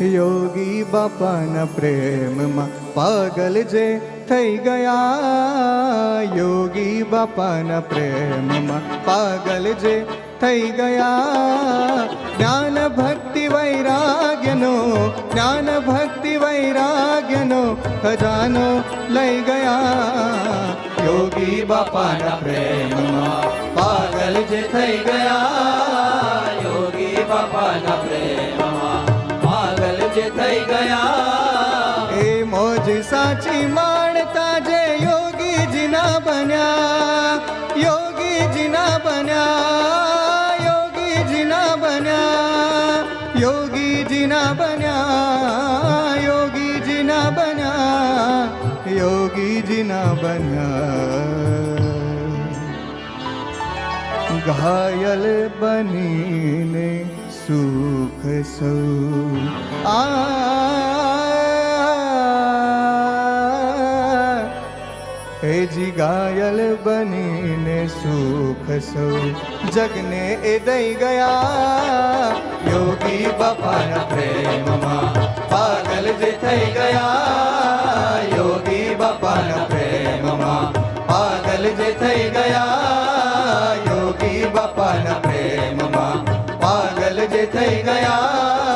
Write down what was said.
યોગી બાપાના પ્રેમમાં પાગલ જે થઈ ગયા, યોગી બાપાના પ્રેમમાં પાગલ જે થઈ ગયા. જ્ઞાન ભક્તિ વૈરાગ્યનો, જ્ઞાન ભક્તિ વૈરાગ્યનો ખજાનો લઈ ગયા. યોગી બાપાના પ્રેમમાં પાગલ જે થઈ ગયા, યોગી બાપાના પ્રેમમાં પાગલ જે થઈ ગયા. એ મોજ સાચી માણતા જે યોગીજીના બન્યા, યોગીજીના બન્યા, યોગીજીના બન્યા, યોગીજીના બન્યા, યોગીજીના બન્યા, યોગીજીના બન્યા. ઘાયલ બનીને સુખ સૌ જી ઘાયલ બનીને સુખ સૌ જગને એ દઈ ગયા. યોગી બાપાના પ્રેમમાં પાગલ જે થઈ ગયા, યોગી બાપાના પ્રેમમાં પાગલ જે થઈ ગયા, યોગી બાપાના પ્રેમમાં પાગલ જે થઈ ગયા.